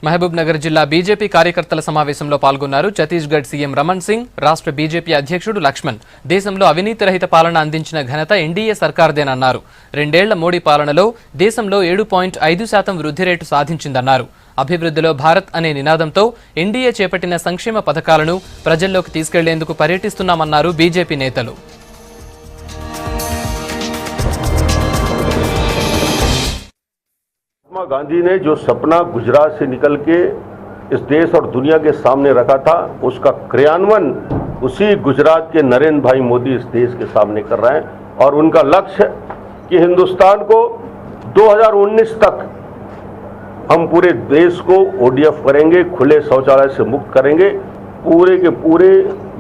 మహబూబ్ నగర్ జిల్లా బీజేపీ కార్యకర్తల సమావేశంలో పాల్గొన్నారు ఛత్తీస్గఢ్ సీఎం రమణ్ సింగ్, రాష్ట్ర బీజేపీ అధ్యక్షుడు లక్ష్మణ్. దేశంలో అవినీతి రహిత పాలన అందించిన ఘనత ఎన్డీఏ సర్కార్దేనన్నారు. 2 ఏళ్ల మోడీ పాలనలో దేశంలో 7.5% వృద్ధి రేటు సాధించిందన్నారు. అభివృద్ధిలో భారత్ అనే నినాదంతో ఎన్డీఏ చేపట్టిన సంక్షేమ పథకాలను ప్రజల్లోకి తీసుకెళ్లేందుకు పర్యటిస్తున్నామన్నారు బీజేపీ నేతలు. महात्मा गांधी ने जो सपना गुजरात से निकल के इस देश और दुनिया के सामने रखा था, उसका क्रियान्वयन उसी गुजरात के नरेंद्र भाई मोदी इस देश के सामने कर रहे हैं। और उनका लक्ष्य कि हिंदुस्तान को 2019 तक हम पूरे देश को ओडीएफ करेंगे, खुले शौचालय से मुक्त करेंगे, पूरे के पूरे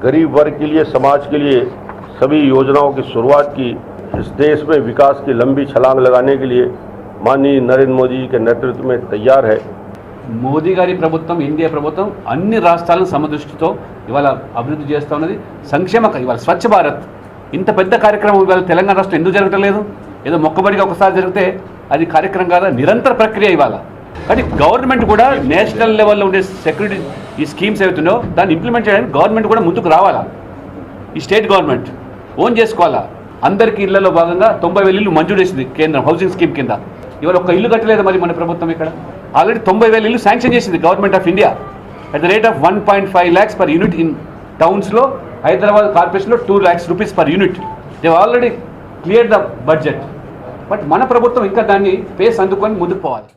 गरीब वर्ग के लिए, समाज के लिए सभी योजनाओं की शुरुआत की। इस देश में विकास की लंबी छलांग लगाने के लिए माननीय नरेंद्र मोदी के नेतृत्व में तैयार है। మోదీ గారి ప్రభుత్వం, ఇండియా ప్రభుత్వం అన్ని రాష్ట్రాలను సమదృష్టితో ఇవాళ అభివృద్ధి చేస్తూ ఉన్నది. సంక్షేమ ఇవాళ స్వచ్ఛ భారత్ ఇంత పెద్ద కార్యక్రమం ఇవాళ తెలంగాణ రాష్ట్రం ఎందుకు జరగట్లేదు? ఏదో మొక్కబడిగా ఒకసారి జరిగితే అది కార్యక్రమం కాదా, నిరంతర ప్రక్రియ ఇవాళ. కానీ గవర్నమెంట్ కూడా నేషనల్ లెవెల్లో ఉండే సెక్యూరిటీ ఈ స్కీమ్స్ ఏవైతున్నాయో దాన్ని ఇంప్లిమెంట్ చేయడానికి గవర్నమెంట్ కూడా ముందుకు రావాలా. ఈ స్టేట్ గవర్నమెంట్ ఓన్ చేసుకోవాలా. అందరికీ ఇళ్లలో భాగంగా 90,000 ఇల్లు మంజూరు చేసింది కేంద్రం హౌసింగ్ స్కీమ్ కింద. ఇవాళ ఒక్క ఇల్లు కట్టలేదు మరి మన ప్రభుత్వం. ఇక్కడ ఆల్రెడీ 90,000 ఇల్లు శాంక్షన్ చేసింది government of India at the rate of 1.5 lakhs per unit in టౌన్స్లో. హైదరాబాద్ కార్పొరేషన్లో 2 lakhs rupees per unit. They already clear the budget. But మన ప్రభుత్వం ఇంకా దాన్ని పేస్ అందుకొని ముందుకు పోవాలి.